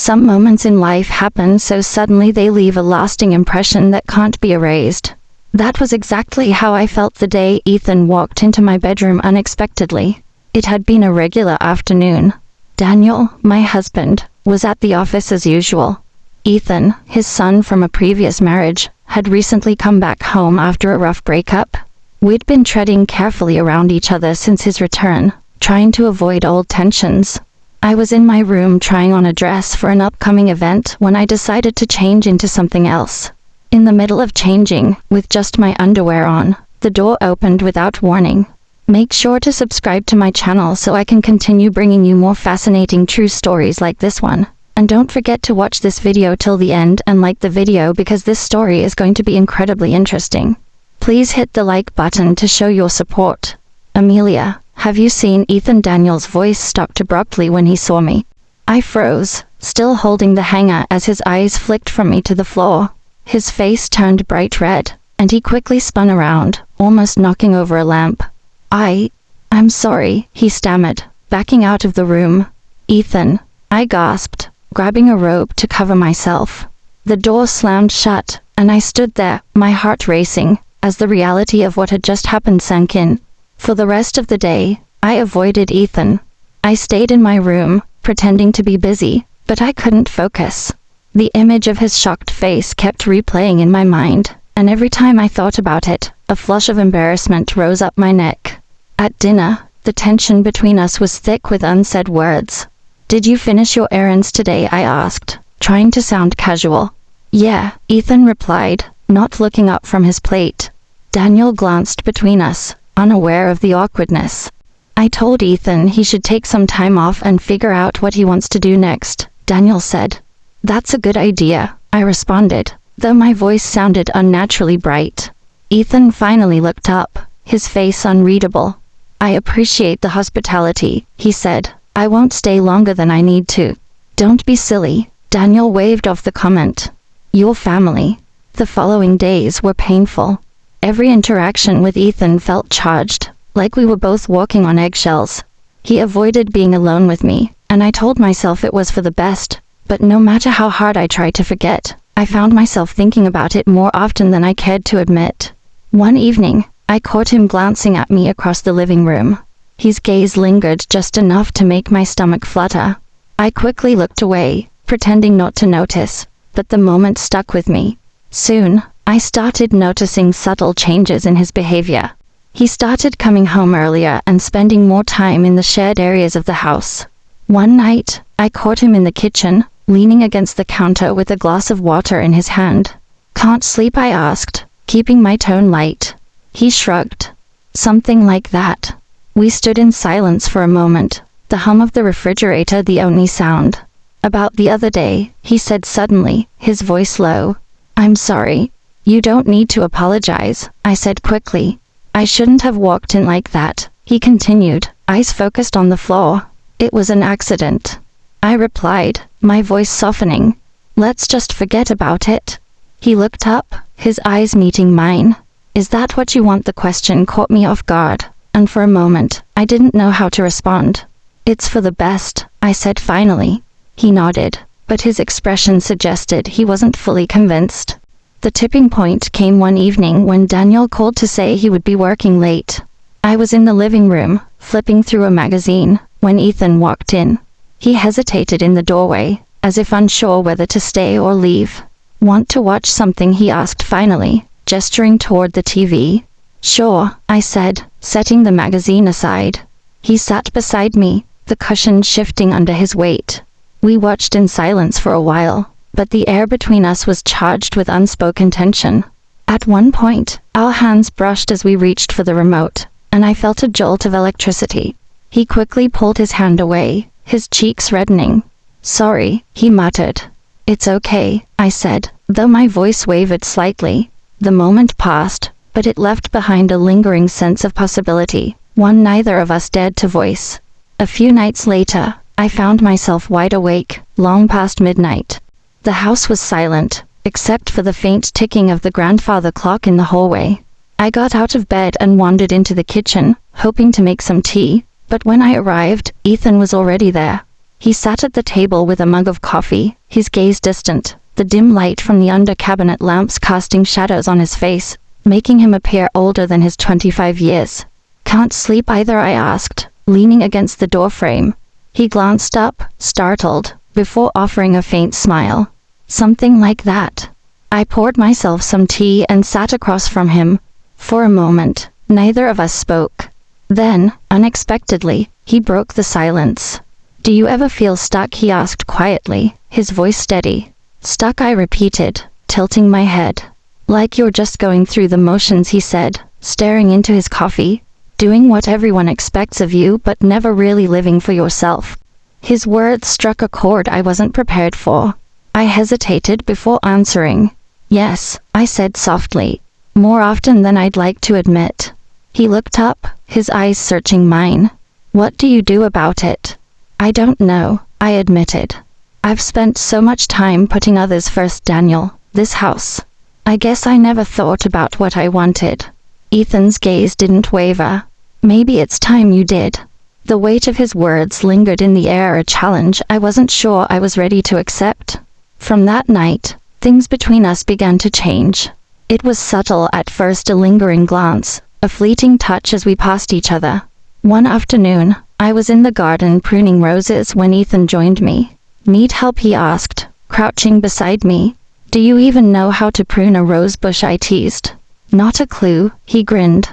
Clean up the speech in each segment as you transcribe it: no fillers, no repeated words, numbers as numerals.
Some moments in life happen so suddenly they leave a lasting impression that can't be erased. That was exactly how I felt the day Ethan walked into my bedroom unexpectedly. It had been a regular afternoon. Daniel, my husband, was at the office as usual. Ethan, his son from a previous marriage, had recently come back home after a rough breakup. We'd been treading carefully around each other since his return, trying to avoid old tensions. I was in my room trying on a dress for an upcoming event when I decided to change into something else. In the middle of changing, with just my underwear on, the door opened without warning. Make sure to subscribe to my channel so I can continue bringing you more fascinating true stories like this one. And don't forget to watch this video till the end and like the video because this story is going to be incredibly interesting. Please hit the like button to show your support. Amelia, have you seen Ethan? Daniel's voice stopped abruptly when he saw me. I froze, still holding the hanger as his eyes flicked from me to the floor. His face turned bright red, and he quickly spun around, almost knocking over a lamp. I'm sorry, he stammered, backing out of the room. Ethan, I gasped, grabbing a robe to cover myself. The door slammed shut, and I stood there, my heart racing, as the reality of what had just happened sank in. For the rest of the day, I avoided Ethan. I stayed in my room, pretending to be busy, but I couldn't focus. The image of his shocked face kept replaying in my mind, and every time I thought about it, a flush of embarrassment rose up my neck. At dinner, the tension between us was thick with unsaid words. Did you finish your errands today? I asked, trying to sound casual. Yeah, Ethan replied, not looking up from his plate. Daniel glanced between us, unaware of the awkwardness. I told Ethan he should take some time off and figure out what he wants to do next, Daniel said. That's a good idea, I responded, though my voice sounded unnaturally bright. Ethan finally looked up, his face unreadable. I appreciate the hospitality, he said. I won't stay longer than I need to. Don't be silly, Daniel waved off the comment. Your family. The following days were painful. Every interaction with Ethan felt charged, like we were both walking on eggshells. He avoided being alone with me, and I told myself it was for the best, but no matter how hard I tried to forget, I found myself thinking about it more often than I cared to admit. One evening, I caught him glancing at me across the living room. His gaze lingered just enough to make my stomach flutter. I quickly looked away, pretending not to notice, but the moment stuck with me. Soon, I started noticing subtle changes in his behavior. He started coming home earlier and spending more time in the shared areas of the house. One night, I caught him in the kitchen, leaning against the counter with a glass of water in his hand. Can't sleep? I asked, keeping my tone light. He shrugged. Something like that. We stood in silence for a moment, the hum of the refrigerator the only sound. About the other day, he said suddenly, his voice low. I'm sorry. You don't need to apologize, I said quickly. I shouldn't have walked in like that, he continued, eyes focused on the floor. It was an accident. I replied, my voice softening. Let's just forget about it. He looked up, his eyes meeting mine. Is that what you want? The question caught me off guard, and for a moment, I didn't know how to respond. It's for the best, I said finally. He nodded, but his expression suggested he wasn't fully convinced. The tipping point came one evening when Daniel called to say he would be working late. I was in the living room, flipping through a magazine, when Ethan walked in. He hesitated in the doorway, as if unsure whether to stay or leave. Want to watch something? He asked finally, gesturing toward the TV. Sure, I said, setting the magazine aside. He sat beside me, the cushion shifting under his weight. We watched in silence for a while, but the air between us was charged with unspoken tension. At one point, our hands brushed as we reached for the remote, and I felt a jolt of electricity. He quickly pulled his hand away, his cheeks reddening. Sorry, he muttered. It's okay, I said, though my voice wavered slightly. The moment passed, but it left behind a lingering sense of possibility, one neither of us dared to voice. A few nights later, I found myself wide awake, long past midnight. The house was silent, except for the faint ticking of the grandfather clock in the hallway. I got out of bed and wandered into the kitchen, hoping to make some tea, but when I arrived, Ethan was already there. He sat at the table with a mug of coffee, his gaze distant, the dim light from the under-cabinet lamps casting shadows on his face, making him appear older than his 25 years. "Can't sleep either?" I asked, leaning against the doorframe. He glanced up, startled, before offering a faint smile. "Something like that." I poured myself some tea and sat across from him. For a moment, neither of us spoke. Then, unexpectedly, he broke the silence. "Do you ever feel stuck?" he asked quietly, his voice steady. "Stuck?" I repeated, tilting my head. "Like you're just going through the motions," he said, staring into his coffee. "Doing what everyone expects of you but never really living for yourself." His words struck a chord I wasn't prepared for. I hesitated before answering. "Yes," I said softly, "more often than I'd like to admit." He looked up, his eyes searching mine. "What do you do about it?" "I don't know," I admitted. "I've spent so much time putting others first, Daniel. This house. I guess I never thought about what I wanted." Ethan's gaze didn't waver. "Maybe it's time you did." The weight of his words lingered in the air, a challenge I wasn't sure I was ready to accept. From that night, things between us began to change. It was subtle at first, a lingering glance, a fleeting touch as we passed each other. One afternoon, I was in the garden pruning roses when Ethan joined me. "Need help?" he asked, crouching beside me. "Do you even know how to prune a rose bush?" I teased. "Not a clue," he grinned.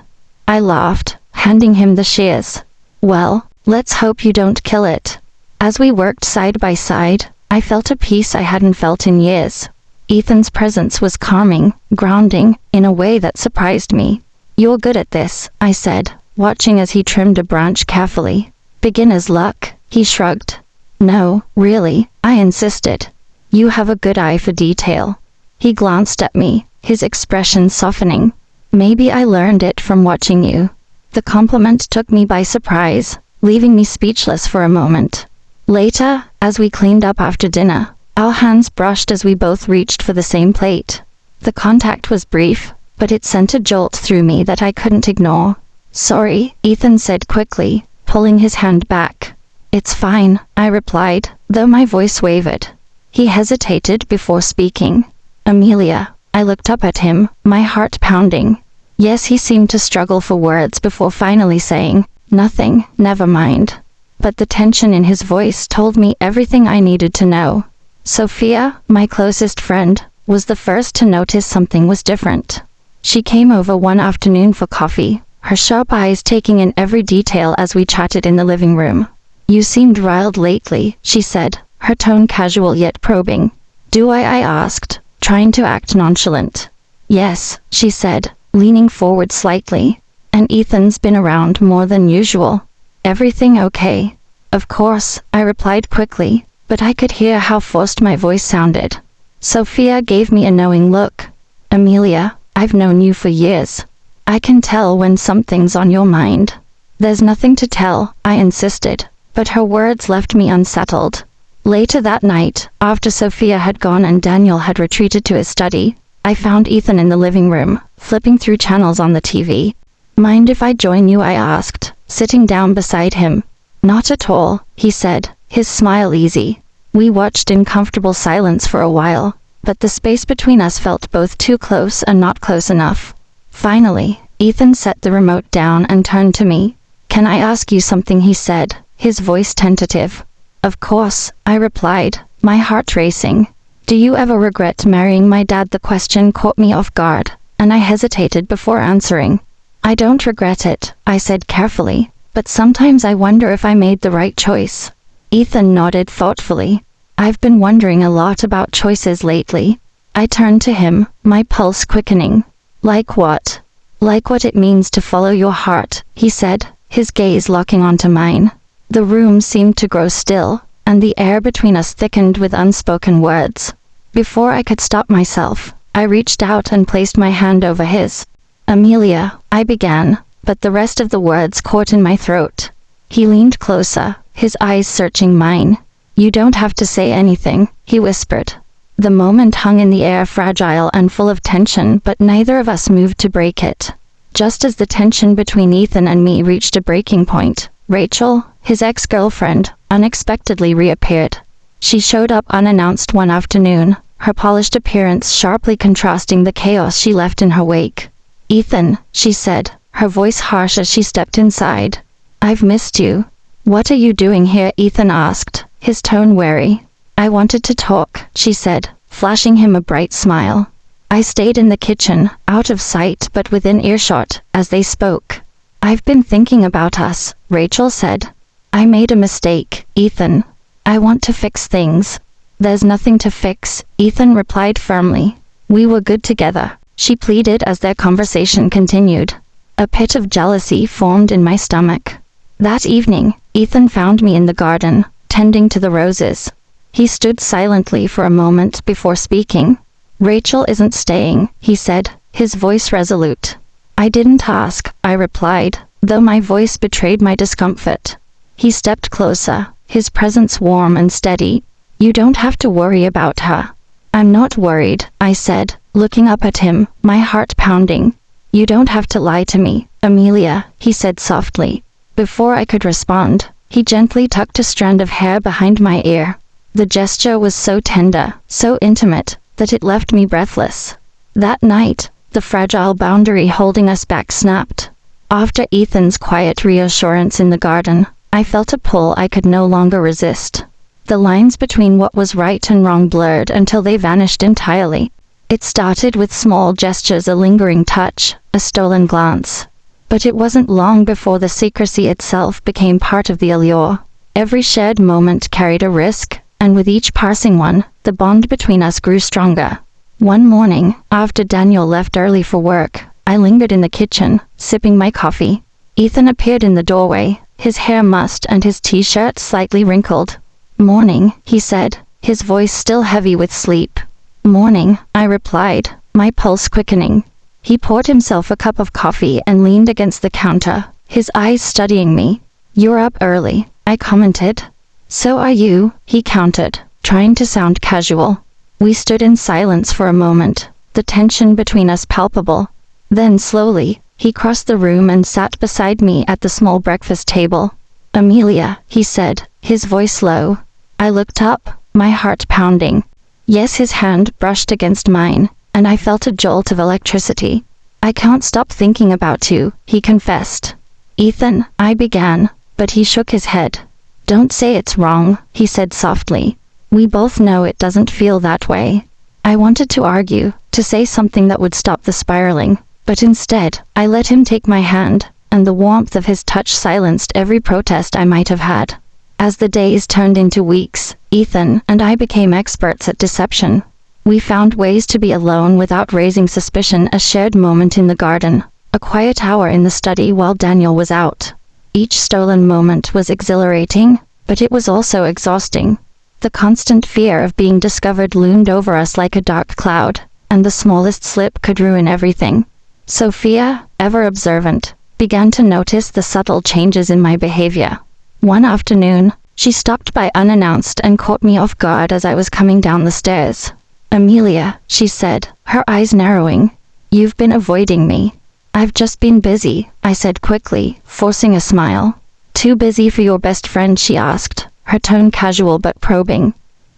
I laughed, handing him the shears. "Well, let's hope you don't kill it." As we worked side by side, I felt a peace I hadn't felt in years. Ethan's presence was calming, grounding, in a way that surprised me. "You're good at this," I said, watching as he trimmed a branch carefully. "Beginner's luck," he shrugged. "No, really," I insisted. "You have a good eye for detail." He glanced at me, his expression softening. "Maybe I learned it from watching you." The compliment took me by surprise, leaving me speechless for a moment. Later, as we cleaned up after dinner, our hands brushed as we both reached for the same plate. The contact was brief, but it sent a jolt through me that I couldn't ignore. "Sorry," Ethan said quickly, pulling his hand back. "It's fine," I replied, though my voice wavered. He hesitated before speaking. "Amelia." I looked up at him, my heart pounding. Yes, he seemed to struggle for words before finally saying, "Nothing, never mind." But the tension in his voice told me everything I needed to know. Sophia, my closest friend, was the first to notice something was different. She came over one afternoon for coffee, her sharp eyes taking in every detail as we chatted in the living room. "You seemed riled lately," she said, her tone casual yet probing. "Do I asked, trying to act nonchalant. "Yes," she said, leaning forward slightly. "And Ethan's been around more than usual. Everything okay?" "Of course," I replied quickly, but I could hear how forced my voice sounded. Sophia gave me a knowing look. "Amelia, I've known you for years. I can tell when something's on your mind." "There's nothing to tell," I insisted, but her words left me unsettled. Later that night, after Sophia had gone and Daniel had retreated to his study, I found Ethan in the living room, flipping through channels on the TV. "Mind if I join you?" I asked, sitting down beside him. "Not at all," he said, his smile easy. We watched in comfortable silence for a while, but the space between us felt both too close and not close enough. Finally, Ethan set the remote down and turned to me. "Can I ask you something?" he said, his voice tentative. "Of course," I replied, my heart racing. "Do you ever regret marrying my dad?" The question caught me off guard, and I hesitated before answering. "I don't regret it," I said carefully, "but sometimes I wonder if I made the right choice." Ethan nodded thoughtfully. "I've been wondering a lot about choices lately." I turned to him, my pulse quickening. "Like what?" "Like what it means to follow your heart," he said, his gaze locking onto mine. The room seemed to grow still, and the air between us thickened with unspoken words. Before I could stop myself, I reached out and placed my hand over his. "Amelia," I began, but the rest of the words caught in my throat. He leaned closer, his eyes searching mine. "You don't have to say anything," he whispered. The moment hung in the air, fragile and full of tension, but neither of us moved to break it. Just as the tension between Ethan and me reached a breaking point, Rachel, his ex-girlfriend, unexpectedly reappeared. She showed up unannounced one afternoon, her polished appearance sharply contrasting the chaos she left in her wake. "Ethan," she said, her voice harsh as she stepped inside. "I've missed you." "What are you doing here?" Ethan asked, his tone wary. "I wanted to talk," she said, flashing him a bright smile. I stayed in the kitchen, out of sight but within earshot, as they spoke. "I've been thinking about us," Rachel said. "I made a mistake, Ethan. I want to fix things." "There's nothing to fix," Ethan replied firmly. "We were good together," she pleaded as their conversation continued. A pit of jealousy formed in my stomach. That evening, Ethan found me in the garden, tending to the roses. He stood silently for a moment before speaking. "Rachel isn't staying," he said, his voice resolute. "I didn't ask," I replied, though my voice betrayed my discomfort. He stepped closer, his presence warm and steady. "You don't have to worry about her." "I'm not worried," I said, looking up at him, my heart pounding. "You don't have to lie to me, Amelia," he said softly. Before I could respond, he gently tucked a strand of hair behind my ear. The gesture was so tender, so intimate, that it left me breathless. That night, the fragile boundary holding us back snapped. After Ethan's quiet reassurance in the garden, I felt a pull I could no longer resist. The lines between what was right and wrong blurred until they vanished entirely. It started with small gestures, a lingering touch, a stolen glance. But it wasn't long before the secrecy itself became part of the allure. Every shared moment carried a risk, and with each passing one, the bond between us grew stronger. One morning, after Daniel left early for work, I lingered in the kitchen, sipping my coffee. Ethan appeared in the doorway, his hair mussed and his t-shirt slightly wrinkled. "Morning," he said, his voice still heavy with sleep. "Morning," I replied, my pulse quickening. He poured himself a cup of coffee and leaned against the counter, his eyes studying me. "You're up early," I commented. "So are you," he countered, trying to sound casual. We stood in silence for a moment, the tension between us palpable. Then slowly, he crossed the room and sat beside me at the small breakfast table. "Amelia," he said, his voice low. I looked up, my heart pounding. Yes, his hand brushed against mine, and I felt a jolt of electricity. "I can't stop thinking about you," he confessed. "Ethan," I began, but he shook his head. "Don't say it's wrong," he said softly. "We both know it doesn't feel that way." I wanted to argue, to say something that would stop the spiraling, but instead, I let him take my hand, and the warmth of his touch silenced every protest I might have had. As the days turned into weeks, Ethan and I became experts at deception. We found ways to be alone without raising suspicion, a shared moment in the garden, a quiet hour in the study while Daniel was out. Each stolen moment was exhilarating, but it was also exhausting. The constant fear of being discovered loomed over us like a dark cloud, and the smallest slip could ruin everything. Sophia, ever observant, began to notice the subtle changes in my behavior. One afternoon, she stopped by unannounced and caught me off guard as I was coming down the stairs. "Amelia," she said, her eyes narrowing, "you've been avoiding me." "I've just been busy," I said quickly, forcing a smile. "Too busy for your best friend?" she asked, her tone casual but probing.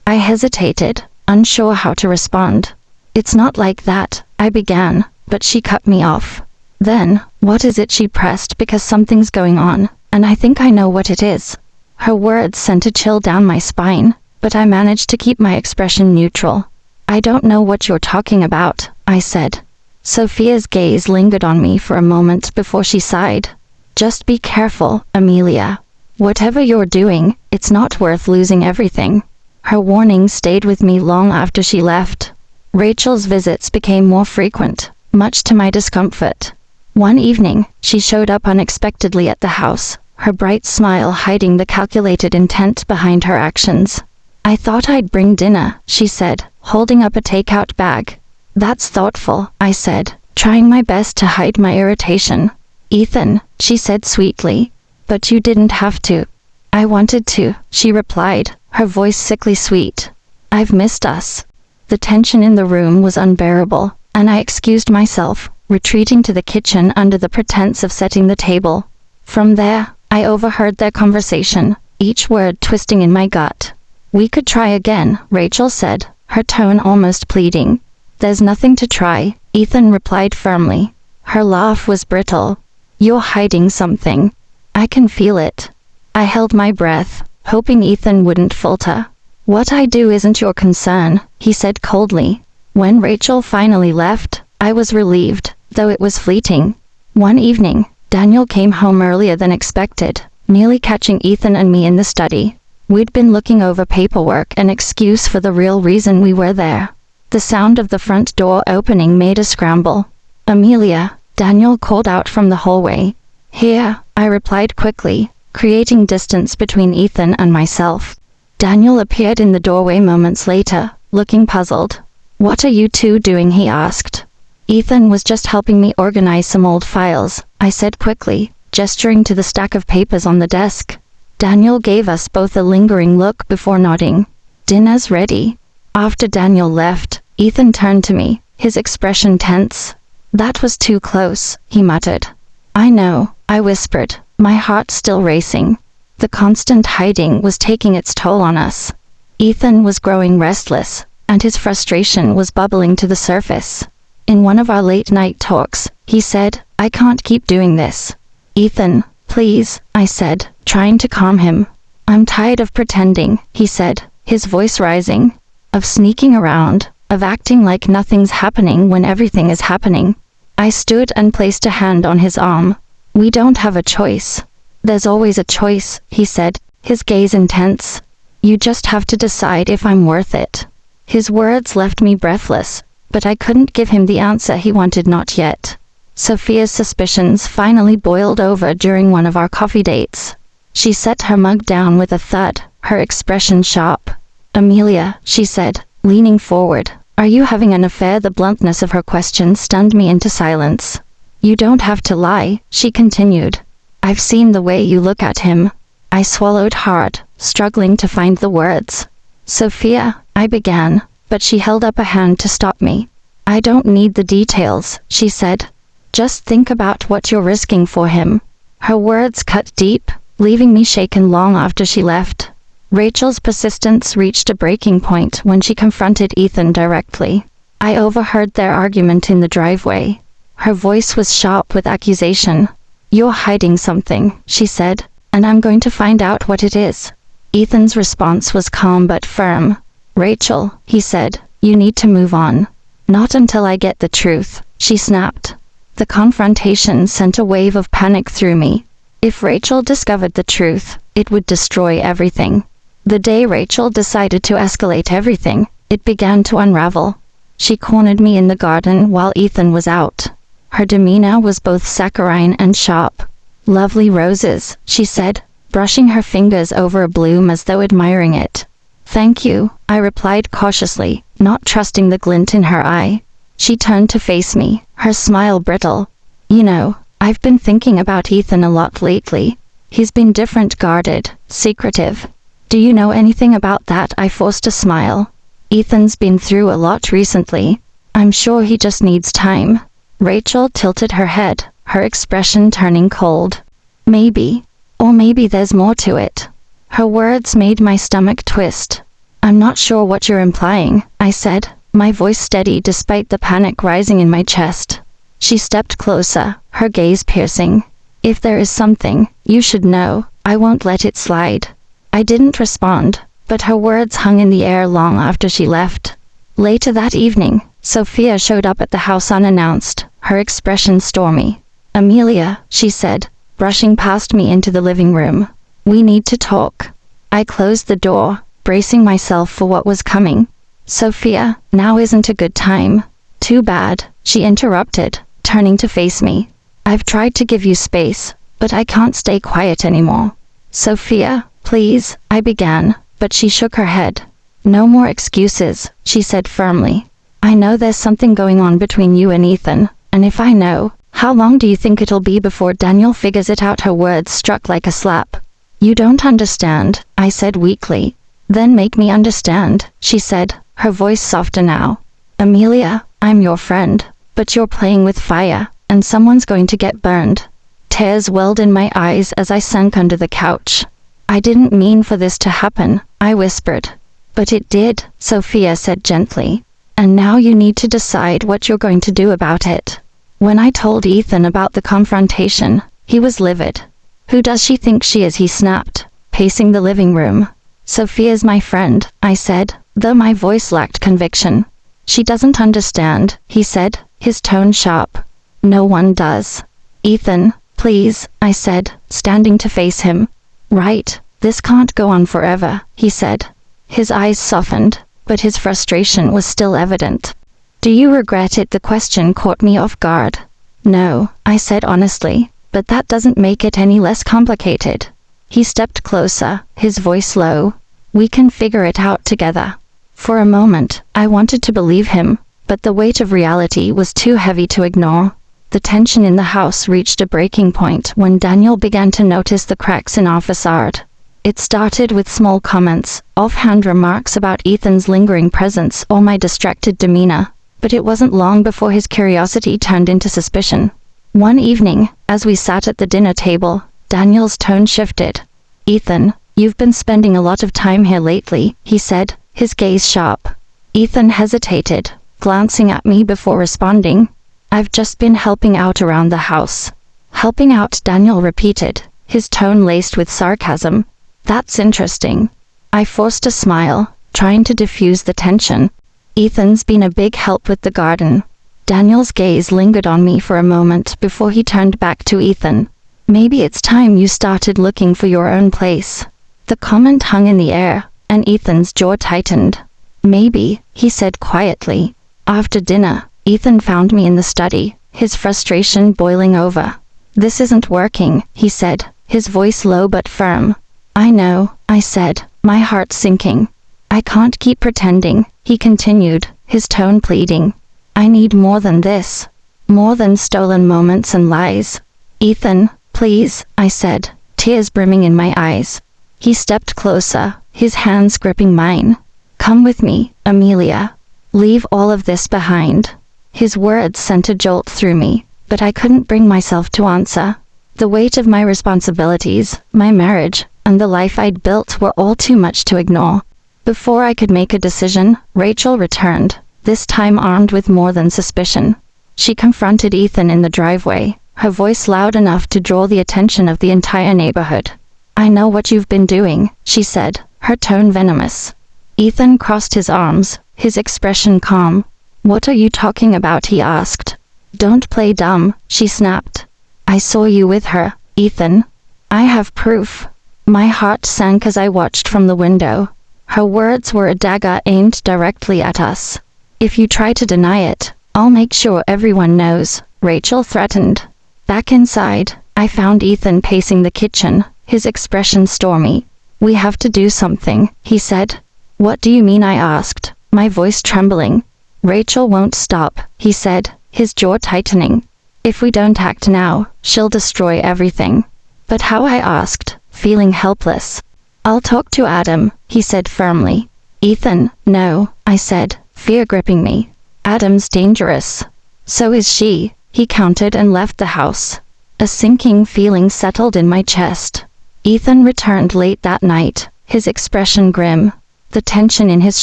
I hesitated, unsure how to respond. "It's not like that," I began, but she cut me off. "Then, what is it?" she pressed, "because something's going on, and I think I know what it is." Her words sent a chill down my spine, but I managed to keep my expression neutral. "I don't know what you're talking about," I said. Sophia's gaze lingered on me for a moment before she sighed. "Just be careful, Amelia. Whatever you're doing, it's not worth losing everything." Her warning stayed with me long after she left. Rachel's visits became more frequent, much to my discomfort. One evening, she showed up unexpectedly at the house, her bright smile hiding the calculated intent behind her actions. "I thought I'd bring dinner," she said, holding up a takeout bag. "That's thoughtful," I said, trying my best to hide my irritation. "Ethan," she said sweetly, "but you didn't have to." "I wanted to," she replied, her voice sickly sweet. "I've missed us." The tension in the room was unbearable, and I excused myself, retreating to the kitchen under the pretense of setting the table. From there, I overheard their conversation, each word twisting in my gut. "We could try again," Rachel said, her tone almost pleading. "There's nothing to try," Ethan replied firmly. Her laugh was brittle. "You're hiding something. I can feel it." I held my breath, hoping Ethan wouldn't falter. "What I do isn't your concern," he said coldly. When Rachel finally left, I was relieved, though it was fleeting. One evening, Daniel came home earlier than expected, nearly catching Ethan and me in the study. We'd been looking over paperwork, an excuse for the real reason we were there. The sound of the front door opening made a scramble. "Amelia," Daniel called out from the hallway. "Here," I replied quickly, creating distance between Ethan and myself. Daniel appeared in the doorway moments later, looking puzzled. "What are you two doing?" he asked. "Ethan was just helping me organize some old files," I said quickly, gesturing to the stack of papers on the desk. Daniel gave us both a lingering look before nodding. "Dinner's ready." After Daniel left, Ethan turned to me, his expression tense. "That was too close," he muttered. "I know," I whispered, my heart still racing. The constant hiding was taking its toll on us. Ethan was growing restless, and his frustration was bubbling to the surface. In one of our late-night talks, he said, "I can't keep doing this." "Ethan, please," I said, trying to calm him. "I'm tired of pretending," he said, his voice rising. "Of sneaking around, of acting like nothing's happening when everything is happening." I stood and placed a hand on his arm. "We don't have a choice." "There's always a choice," he said, his gaze intense. "You just have to decide if I'm worth it." His words left me breathless, but I couldn't give him the answer he wanted. Not yet. Sophia's suspicions finally boiled over during one of our coffee dates. She set her mug down with a thud, her expression sharp. "Amelia," she said, leaning forward, "are you having an affair?" The bluntness of her question stunned me into silence. "You don't have to lie," she continued. "I've seen the way you look at him." I swallowed hard, struggling to find the words. "Sophia," I began, but she held up a hand to stop me. "I don't need the details," she said. "Just think about what you're risking for him." Her words cut deep, leaving me shaken long after she left. Rachel's persistence reached a breaking point when she confronted Ethan directly. I overheard their argument in the driveway. Her voice was sharp with accusation. "You're hiding something," she said, "and I'm going to find out what it is." Ethan's response was calm but firm. "Rachel," he said, "you need to move on." "Not until I get the truth," she snapped. The confrontation sent a wave of panic through me. If Rachel discovered the truth, it would destroy everything. The day Rachel decided to escalate everything, it began to unravel. She cornered me in the garden while Ethan was out. Her demeanor was both saccharine and sharp. "Lovely roses," she said, brushing her fingers over a bloom as though admiring it. "Thank you," I replied cautiously, not trusting the glint in her eye. She turned to face me, her smile brittle. "You know, I've been thinking about Ethan a lot lately. He's been different, guarded, secretive." "Do you know anything about that?" I forced a smile. "Ethan's been through a lot recently. I'm sure he just needs time." Rachel tilted her head, her expression turning cold. "Maybe. Or maybe there's more to it." Her words made my stomach twist. "I'm not sure what you're implying," I said, my voice steady despite the panic rising in my chest. She stepped closer, her gaze piercing. "If there is something, you should know. I won't let it slide." I didn't respond, but her words hung in the air long after she left. Later that evening, Sophia showed up at the house unannounced, her expression stormy. "Amelia," she said, brushing past me into the living room. "We need to talk." I closed the door, bracing myself for what was coming. "Sophia, now isn't a good time." "Too bad," she interrupted, turning to face me. "I've tried to give you space, but I can't stay quiet anymore." "Sophia, please," I began, but she shook her head. "No more excuses," she said firmly. "I know there's something going on between you and Ethan, and if I know, how long do you think it'll be before Daniel figures it out?" Her words struck like a slap. "You don't understand," I said weakly. "Then make me understand," she said, her voice softer now. "Amelia, I'm your friend, but you're playing with fire, and someone's going to get burned." Tears welled in my eyes as I sank under the couch. I didn't mean for this to happen, I whispered. But it did, Sophia said gently. And now you need to decide what you're going to do about it. When I told Ethan about the confrontation, he was livid. Who does she think she is? He snapped, pacing the living room. Sophia's my friend, I said, though my voice lacked conviction. She doesn't understand, he said, his tone sharp. No one does. Ethan, please, I said, standing to face him. Right, this can't go on forever, he said. His eyes softened, but his frustration was still evident. Do you regret it? The question caught me off guard. No, I said honestly, but that doesn't make it any less complicated. He stepped closer, his voice low. We can figure it out together. For a moment, I wanted to believe him, but the weight of reality was too heavy to ignore. The tension in the house reached a breaking point when Daniel began to notice the cracks in our facade. It started with small comments, offhand remarks about Ethan's lingering presence or my distracted demeanor, but it wasn't long before his curiosity turned into suspicion. One evening, as we sat at the dinner table, Daniel's tone shifted. Ethan, you've been spending a lot of time here lately, he said, his gaze sharp. Ethan hesitated, glancing at me before responding. I've just been helping out around the house. Helping out, Daniel repeated, his tone laced with sarcasm. That's interesting. I forced a smile, trying to diffuse the tension. Ethan's been a big help with the garden. Daniel's gaze lingered on me for a moment before he turned back to Ethan. Maybe it's time you started looking for your own place. The comment hung in the air, and Ethan's jaw tightened. Maybe, he said quietly. After dinner, Ethan found me in the study, his frustration boiling over. This isn't working, he said, his voice low but firm. I know, I said, my heart sinking. I can't keep pretending, he continued, his tone pleading. I need more than this. More than stolen moments and lies. Ethan, please, I said, tears brimming in my eyes. He stepped closer, his hands gripping mine. Come with me, Amelia. Leave all of this behind. His words sent a jolt through me, but I couldn't bring myself to answer. The weight of my responsibilities, my marriage, and the life I'd built were all too much to ignore. Before I could make a decision, Rachel returned, this time armed with more than suspicion. She confronted Ethan in the driveway, her voice loud enough to draw the attention of the entire neighborhood. I know what you've been doing, she said, her tone venomous. Ethan crossed his arms, his expression calm. What are you talking about? He asked. Don't play dumb, she snapped. I saw you with her, Ethan. I have proof. My heart sank as I watched from the window. Her words were a dagger aimed directly at us. If you try to deny it, I'll make sure everyone knows, Rachel threatened. Back inside, I found Ethan pacing the kitchen, his expression stormy. We have to do something, he said. What do you mean? I asked, my voice trembling. Rachel won't stop, he said, his jaw tightening. If we don't act now, she'll destroy everything. But how? I asked, feeling helpless. I'll talk to Adam, he said firmly. Ethan, no, I said, fear gripping me. Adam's dangerous. So is she, he countered and left the house. A sinking feeling settled in my chest. Ethan returned late that night, his expression grim. The tension in his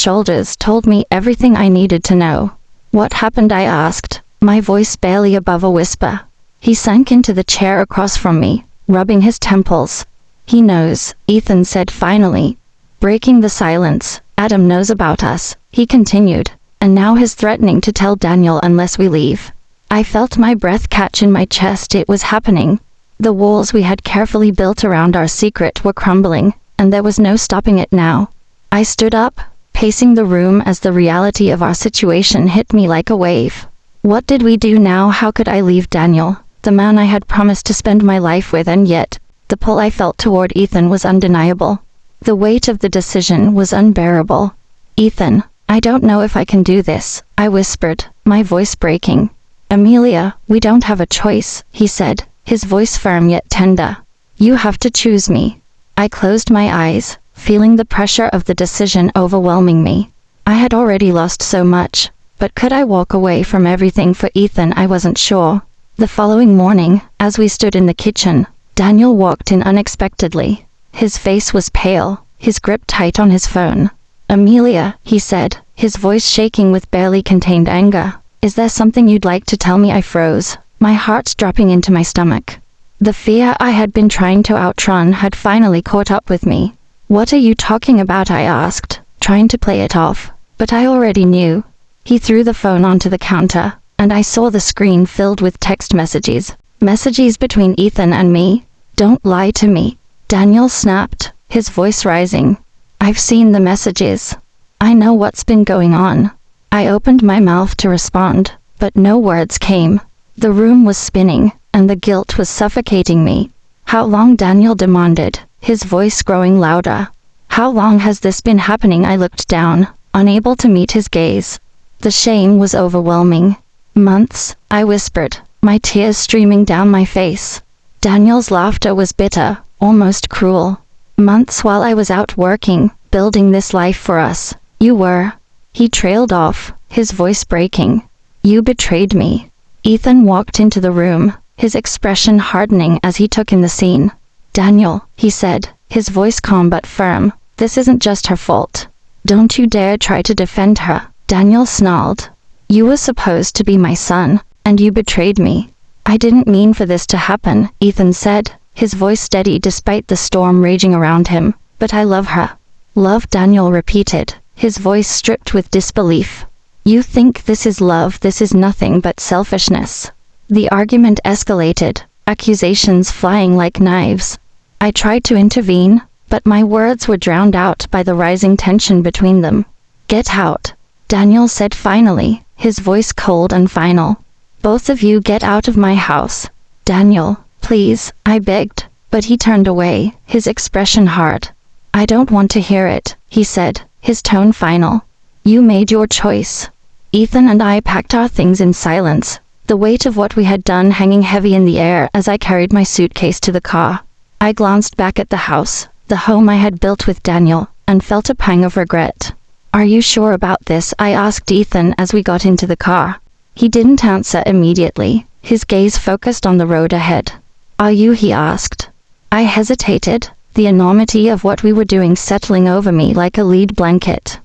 shoulders told me everything I needed to know. What happened? I asked, my voice barely above a whisper. He sank into the chair across from me, rubbing his temples. He knows, Ethan said finally. Breaking the silence, Adam knows about us, he continued, and now he's threatening to tell Daniel unless we leave. I felt my breath catch in my chest. It was happening. The walls we had carefully built around our secret were crumbling, and there was no stopping it now. I stood up, pacing the room as the reality of our situation hit me like a wave. What did we do now? How could I leave Daniel, the man I had promised to spend my life with? And yet, the pull I felt toward Ethan was undeniable. The weight of the decision was unbearable. Ethan, I don't know if I can do this, I whispered, my voice breaking. Amelia, we don't have a choice, he said, his voice firm yet tender. You have to choose me. I closed my eyes, feeling the pressure of the decision overwhelming me. I had already lost so much, but could I walk away from everything for Ethan? I wasn't sure. The following morning, as we stood in the kitchen, Daniel walked in unexpectedly. His face was pale, his grip tight on his phone. "Amelia," he said, his voice shaking with barely contained anger. "Is there something you'd like to tell me?" I froze, my heart dropping into my stomach. The fear I had been trying to outrun had finally caught up with me. "What are you talking about?" I asked, trying to play it off, but I already knew. He threw the phone onto the counter, and I saw the screen filled with text messages. Messages between Ethan and me. "Don't lie to me," Daniel snapped, his voice rising. "I've seen the messages. I know what's been going on." I opened my mouth to respond, but no words came. The room was spinning, and the guilt was suffocating me. "How long?" Daniel demanded, his voice growing louder. "How long has this been happening?" I looked down, unable to meet his gaze. The shame was overwhelming. "Months," I whispered, my tears streaming down my face. Daniel's laughter was bitter, almost cruel. "Months while I was out working, building this life for us. You were..." He trailed off, his voice breaking. "You betrayed me." Ethan walked into the room, his expression hardening as he took in the scene. "Daniel," he said, his voice calm but firm, "this isn't just her fault. Don't you dare try to defend her." Daniel snarled. "You were supposed to be my son, and you betrayed me." "I didn't mean for this to happen," Ethan said, his voice steady despite the storm raging around him. "But I love her." "Love?" Daniel repeated, his voice stripped with disbelief. "You think this is love? This is nothing but selfishness." The argument escalated, accusations flying like knives. I tried to intervene, but my words were drowned out by the rising tension between them. "Get out," Daniel said finally, his voice cold and final. "Both of you get out of my house." "Daniel, please," I begged, but he turned away, his expression hard. "I don't want to hear it," he said, his tone final. "You made your choice." Ethan and I packed our things in silence, the weight of what we had done hanging heavy in the air as I carried my suitcase to the car. I glanced back at the house, the home I had built with Daniel, and felt a pang of regret. "Are you sure about this?" I asked Ethan as we got into the car. He didn't answer immediately, his gaze focused on the road ahead. "Are you?" he asked. I hesitated, the enormity of what we were doing settling over me like a lead blanket.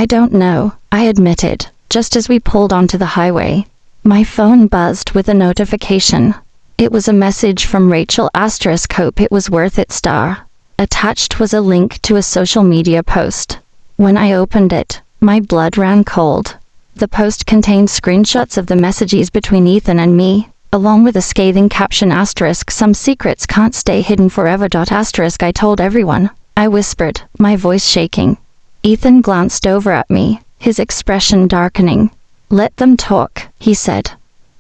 "I don't know," I admitted, just as we pulled onto the highway. My phone buzzed with a notification. It was a message from Rachel *. Hope it was worth it *. Attached was a link to a social media post. When I opened it, my blood ran cold. The post contained screenshots of the messages between Ethan and me, along with a scathing caption *, "Some secrets can't stay hidden forever." *. "I told everyone," I whispered, my voice shaking. Ethan glanced over at me, his expression darkening. "Let them talk," he said.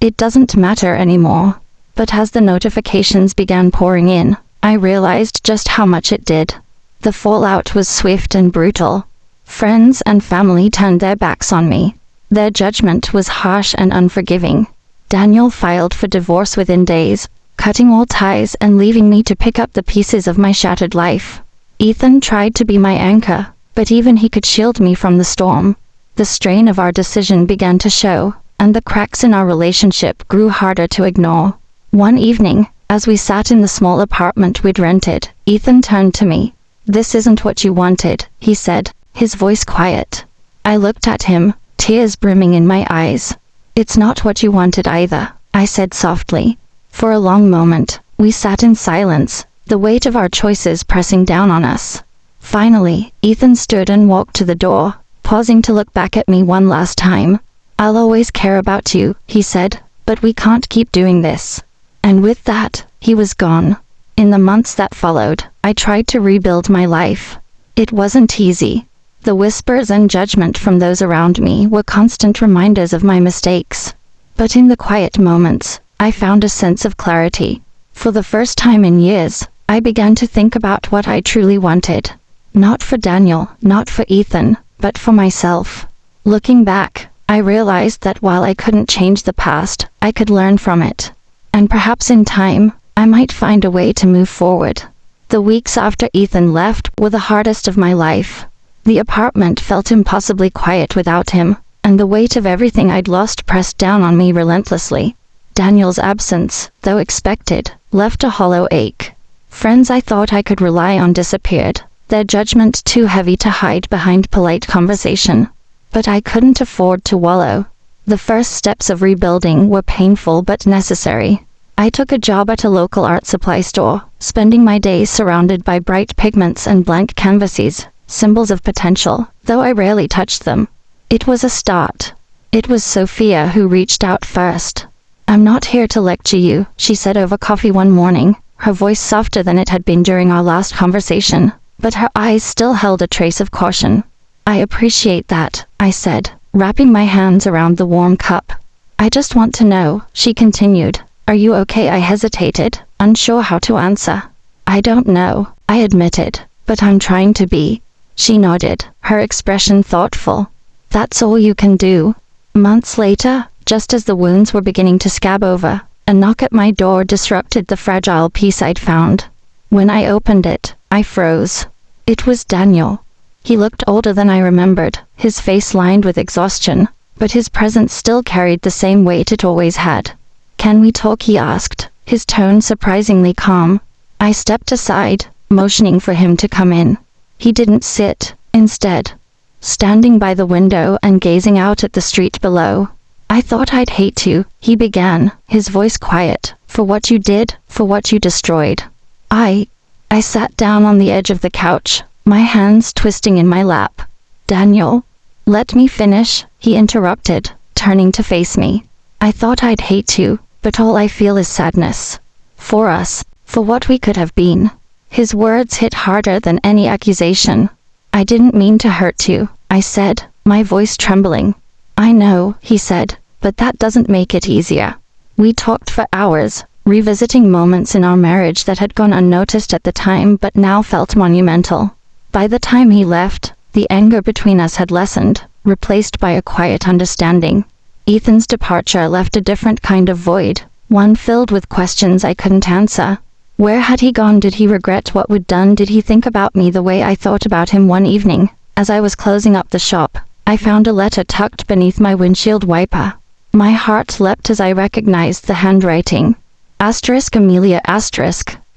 "It doesn't matter anymore." But as the notifications began pouring in, I realized just how much it did. The fallout was swift and brutal. Friends and family turned their backs on me. Their judgment was harsh and unforgiving. Daniel filed for divorce within days, cutting all ties and leaving me to pick up the pieces of my shattered life. Ethan tried to be my anchor, but even he could shield me from the storm. The strain of our decision began to show, and the cracks in our relationship grew harder to ignore. One evening, as we sat in the small apartment we'd rented, Ethan turned to me. "This isn't what you wanted," he said, his voice quiet. I looked at him, tears brimming in my eyes. "It's not what you wanted either," I said softly. For a long moment, we sat in silence, the weight of our choices pressing down on us. Finally, Ethan stood and walked to the door, pausing to look back at me one last time. "I'll always care about you," he said, "but we can't keep doing this." And with that, he was gone. In the months that followed, I tried to rebuild my life. It wasn't easy. The whispers and judgment from those around me were constant reminders of my mistakes. But in the quiet moments, I found a sense of clarity. For the first time in years, I began to think about what I truly wanted. Not for Daniel, not for Ethan, but for myself. Looking back, I realized that while I couldn't change the past, I could learn from it. And perhaps in time, I might find a way to move forward. The weeks after Ethan left were the hardest of my life. The apartment felt impossibly quiet without him, and the weight of everything I'd lost pressed down on me relentlessly. Daniel's absence, though expected, left a hollow ache. Friends I thought I could rely on disappeared, their judgment too heavy to hide behind polite conversation. But I couldn't afford to wallow. The first steps of rebuilding were painful but necessary. I took a job at a local art supply store, spending my days surrounded by bright pigments and blank canvases, symbols of potential, though I rarely touched them. It was a start. It was Sophia who reached out first. "I'm not here to lecture you," she said over coffee one morning, her voice softer than it had been during our last conversation, but her eyes still held a trace of caution. "I appreciate that," I said, wrapping my hands around the warm cup. "I just want to know," she continued. "Are you okay?" I hesitated, unsure how to answer. "I don't know," I admitted, "but I'm trying to be." She nodded, her expression thoughtful. "That's all you can do." Months later, just as the wounds were beginning to scab over, a knock at my door disrupted the fragile peace I'd found. When I opened it, I froze. It was Daniel. He looked older than I remembered, his face lined with exhaustion, but his presence still carried the same weight it always had. "Can we talk?" he asked, his tone surprisingly calm. I stepped aside, motioning for him to come in. He didn't sit, instead, standing by the window and gazing out at the street below. "I thought I'd hate you," he began, his voice quiet, "for what you did, for what you destroyed." I sat down on the edge of the couch, my hands twisting in my lap. "Daniel, let me finish," he interrupted, turning to face me. "I thought I'd hate you, but all I feel is sadness. For us, for what we could have been." His words hit harder than any accusation. "I didn't mean to hurt you," I said, my voice trembling. "I know," he said, "but that doesn't make it easier." We talked for hours, revisiting moments in our marriage that had gone unnoticed at the time but now felt monumental. By the time he left, the anger between us had lessened, replaced by a quiet understanding. Ethan's departure left a different kind of void, one filled with questions I couldn't answer. Where had he gone? Did he regret what we'd done? Did he think about me the way I thought about him? One evening, as I was closing up the shop, I found a letter tucked beneath my windshield wiper. My heart leapt as I recognized the handwriting. Amelia,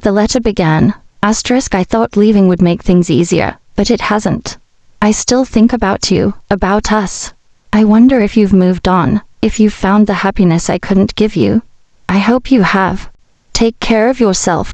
the letter began. I thought leaving would make things easier, but it hasn't. "I still think about you, about us. I wonder if you've moved on, if you've found the happiness I couldn't give you. I hope you have. Take care of yourself.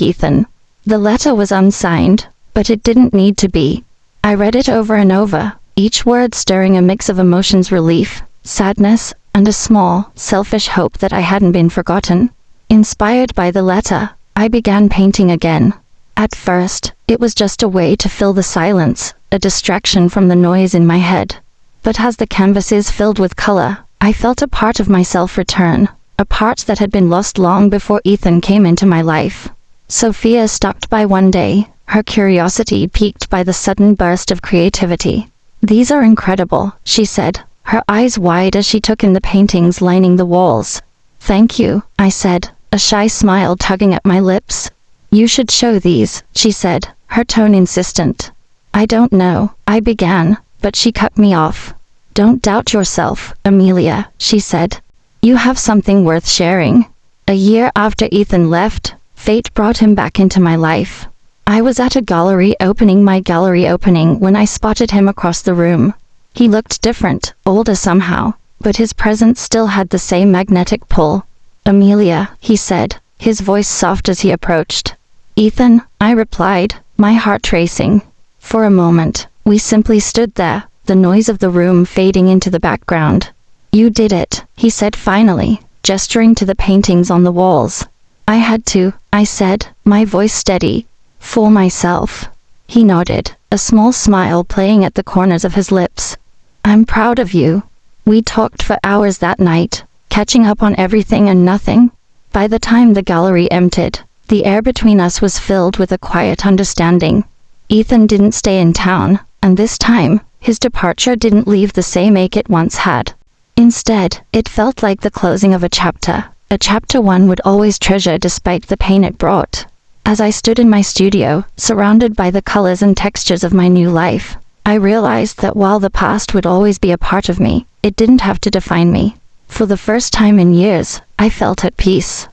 Ethan." The letter was unsigned, but it didn't need to be. I read it over and over, each word stirring a mix of emotions: relief, sadness, and a small, selfish hope that I hadn't been forgotten. Inspired by the letter, I began painting again. At first, it was just a way to fill the silence, a distraction from the noise in my head. But as the canvases filled with color, I felt a part of myself return, a part that had been lost long before Ethan came into my life. Sophia stopped by one day, her curiosity piqued by the sudden burst of creativity. "These are incredible," she said, her eyes wide as she took in the paintings lining the walls. "Thank you," I said, a shy smile tugging at my lips. "You should show these," she said, her tone insistent. "I don't know," I began, but she cut me off. "Don't doubt yourself, Amelia," she said. "You have something worth sharing." A year after Ethan left, fate brought him back into my life. I was at my gallery opening, when I spotted him across the room. He looked different, older somehow, but his presence still had the same magnetic pull. "Amelia," he said, his voice soft as he approached. "Ethan," I replied, my heart racing. For a moment, we simply stood there, the noise of the room fading into the background. "You did it," he said finally, gesturing to the paintings on the walls. "I had to," I said, my voice steady. "For myself." He nodded, a small smile playing at the corners of his lips. "I'm proud of you." We talked for hours that night, catching up on everything and nothing. By the time the gallery emptied, the air between us was filled with a quiet understanding. Ethan didn't stay in town, and this time, his departure didn't leave the same ache it once had. Instead, it felt like the closing of a chapter one would always treasure despite the pain it brought. As I stood in my studio, surrounded by the colors and textures of my new life, I realized that while the past would always be a part of me, it didn't have to define me. For the first time in years, I felt at peace.